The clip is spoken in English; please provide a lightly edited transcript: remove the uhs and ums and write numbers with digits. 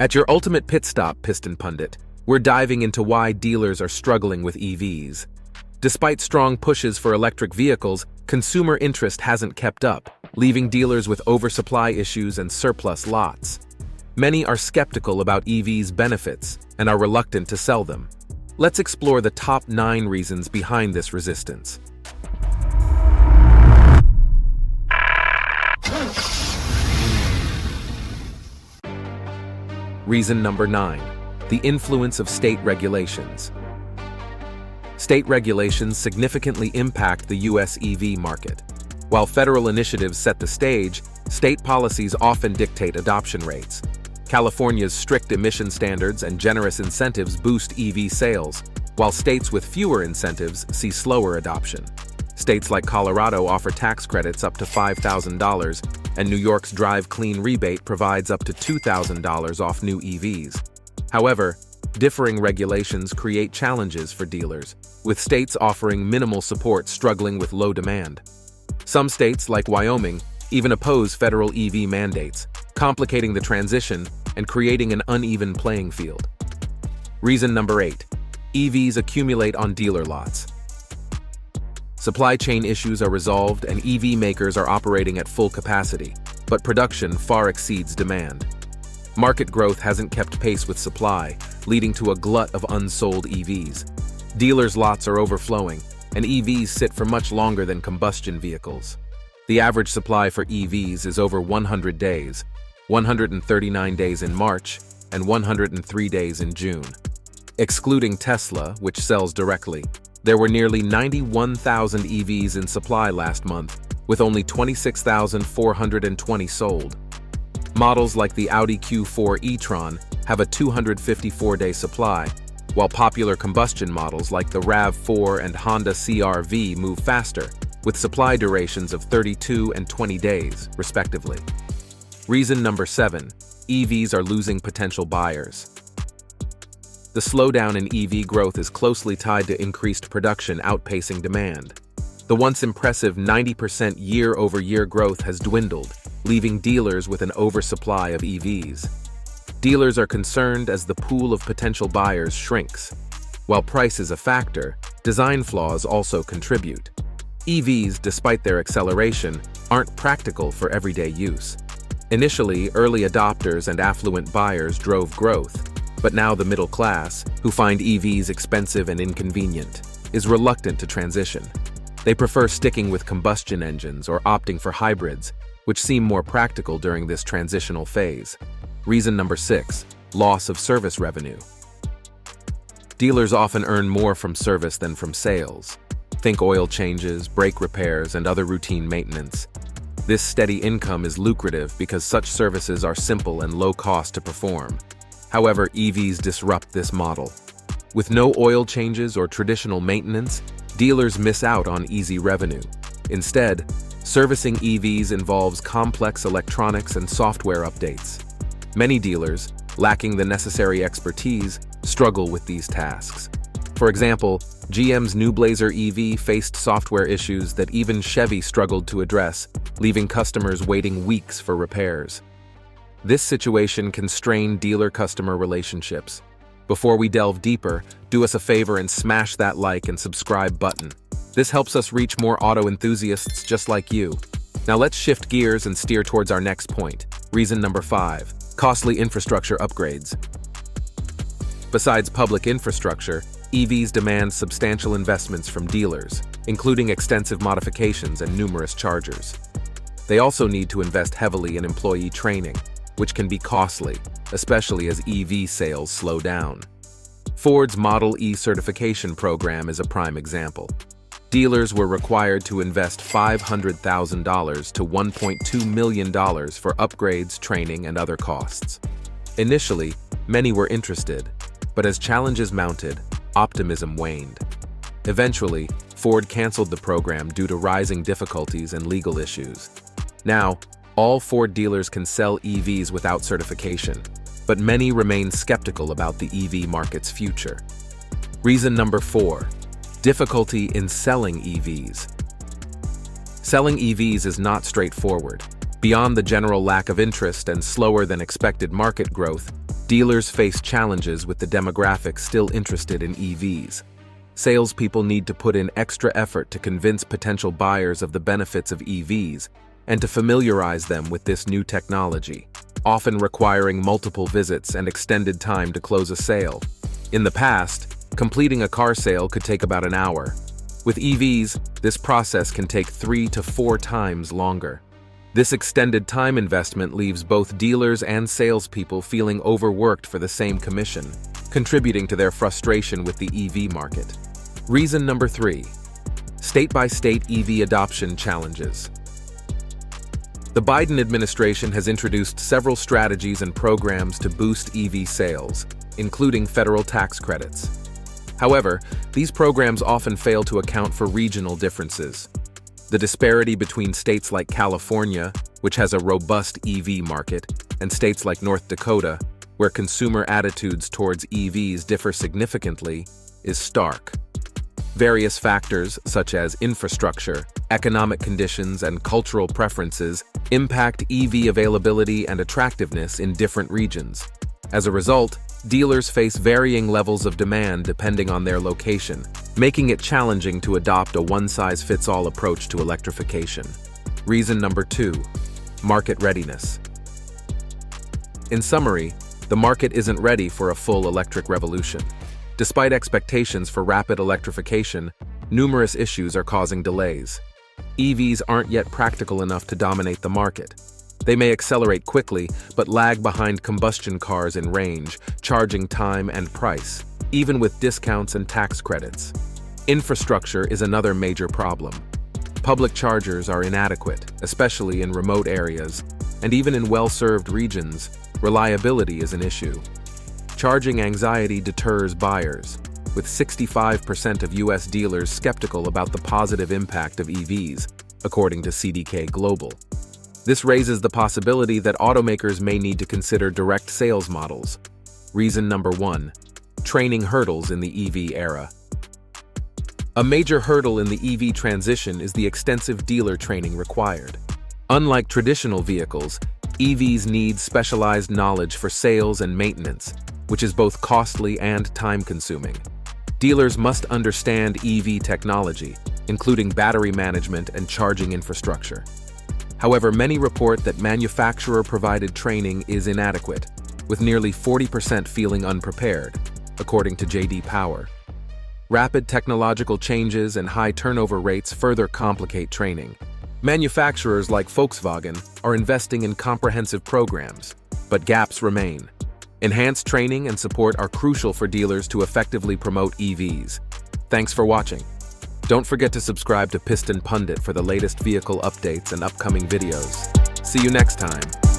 At your ultimate pit stop, Piston Pundit, we're diving into why dealers are struggling with EVs. Despite strong pushes for electric vehicles, consumer interest hasn't kept up, leaving dealers with oversupply issues and surplus lots. Many are skeptical about EVs' benefits and are reluctant to sell them. Let's explore the top 9 reasons behind this resistance. Reason number 9. The influence of state regulations. State regulations significantly impact the U.S. EV market. While federal initiatives set the stage, state policies often dictate adoption rates. California's strict emission standards and generous incentives boost EV sales, while states with fewer incentives see slower adoption. States like Colorado offer tax credits up to $5,000, and New York's Drive Clean rebate provides up to $2,000 off new EVs. However, differing regulations create challenges for dealers, with states offering minimal support struggling with low demand. Some states, like Wyoming, even oppose federal EV mandates, complicating the transition and creating an uneven playing field. Reason number 8. EVs accumulate on dealer lots. Supply chain issues are resolved and EV makers are operating at full capacity, but production far exceeds demand. Market growth hasn't kept pace with supply, leading to a glut of unsold EVs. Dealers' lots are overflowing, and EVs sit for much longer than combustion vehicles. The average supply for EVs is over 100 days, 139 days in March, and 103 days in June. Excluding Tesla, which sells directly, there were nearly 91,000 EVs in supply last month, with only 26,420 sold. Models like the Audi Q4 e-tron have a 254-day supply, while popular combustion models like the RAV4 and Honda CR-V move faster, with supply durations of 32 and 20 days, respectively. Reason number 7. EVs are losing potential buyers. The slowdown in EV growth is closely tied to increased production outpacing demand. The once impressive 90% year-over-year growth has dwindled, leaving dealers with an oversupply of EVs. Dealers are concerned as the pool of potential buyers shrinks. While price is a factor, design flaws also contribute. EVs, despite their acceleration, aren't practical for everyday use. Initially, early adopters and affluent buyers drove growth, but now the middle class, who find EVs expensive and inconvenient, is reluctant to transition. They prefer sticking with combustion engines or opting for hybrids, which seem more practical during this transitional phase. Reason number 6. Loss of service revenue. Dealers often earn more from service than from sales. Think oil changes, brake repairs, and other routine maintenance. This steady income is lucrative because such services are simple and low cost to perform. However, EVs disrupt this model. With no oil changes or traditional maintenance, dealers miss out on easy revenue. Instead, servicing EVs involves complex electronics and software updates. Many dealers, lacking the necessary expertise, struggle with these tasks. For example, GM's new Blazer EV faced software issues that even Chevy struggled to address, leaving customers waiting weeks for repairs. This situation can strain dealer-customer relationships. Before we delve deeper, do us a favor and smash that like and subscribe button. This helps us reach more auto enthusiasts just like you. Now let's shift gears and steer towards our next point. Reason number 5. Costly infrastructure upgrades. Besides public infrastructure, EVs demand substantial investments from dealers, including extensive modifications and numerous chargers. They also need to invest heavily in employee training, which can be costly, especially as EV sales slow down. Ford's Model E certification program is a prime example. Dealers were required to invest $500,000 to $1.2 million for upgrades, training, and other costs. Initially, many were interested, but as challenges mounted, optimism waned. Eventually, Ford canceled the program due to rising difficulties and legal issues. Now, all Ford dealers can sell EVs without certification, but many remain skeptical about the EV market's future. Reason number 4. Difficulty in selling EVs. Selling EVs is not straightforward. Beyond the general lack of interest and slower than expected market growth, dealers face challenges with the demographic still interested in EVs. Salespeople need to put in extra effort to convince potential buyers of the benefits of EVs and to familiarize them with this new technology, often requiring multiple visits and extended time to close a sale. In the past, completing a car sale could take about an hour. With EVs, this process can take 3 to 4 times longer. This extended time investment leaves both dealers and salespeople feeling overworked for the same commission, contributing to their frustration with the EV market. Reason number 3. State-by-state EV adoption challenges. The Biden administration has introduced several strategies and programs to boost EV sales, including federal tax credits. However, these programs often fail to account for regional differences. The disparity between states like California, which has a robust EV market, and states like North Dakota, where consumer attitudes towards EVs differ significantly, is stark. Various factors, such as infrastructure, economic conditions, and cultural preferences, impact EV availability and attractiveness in different regions. As a result, dealers face varying levels of demand depending on their location, making it challenging to adopt a one-size-fits-all approach to electrification. Reason number 2. Market readiness. In summary, the market isn't ready for a full electric revolution. Despite expectations for rapid electrification, numerous issues are causing delays. EVs aren't yet practical enough to dominate the market. They may accelerate quickly, but lag behind combustion cars in range, charging time, and price, even with discounts and tax credits. Infrastructure is another major problem. Public chargers are inadequate, especially in remote areas, and even in well-served regions, reliability is an issue. Charging anxiety deters buyers, with 65% of U.S. dealers skeptical about the positive impact of EVs, according to CDK Global. This raises the possibility that automakers may need to consider direct sales models. Reason number 1. Training hurdles in the EV era. A major hurdle in the EV transition is the extensive dealer training required. Unlike traditional vehicles, EVs need specialized knowledge for sales and maintenance, which is both costly and time-consuming. Dealers must understand EV technology, including battery management and charging infrastructure. However, many report that manufacturer-provided training is inadequate, with nearly 40% feeling unprepared, according to J.D. Power. Rapid technological changes and high turnover rates further complicate training. Manufacturers like Volkswagen are investing in comprehensive programs, but gaps remain. Enhanced training and support are crucial for dealers to effectively promote EVs. Thanks for watching. Don't forget to subscribe to Piston Pundit for the latest vehicle updates and upcoming videos. See you next time.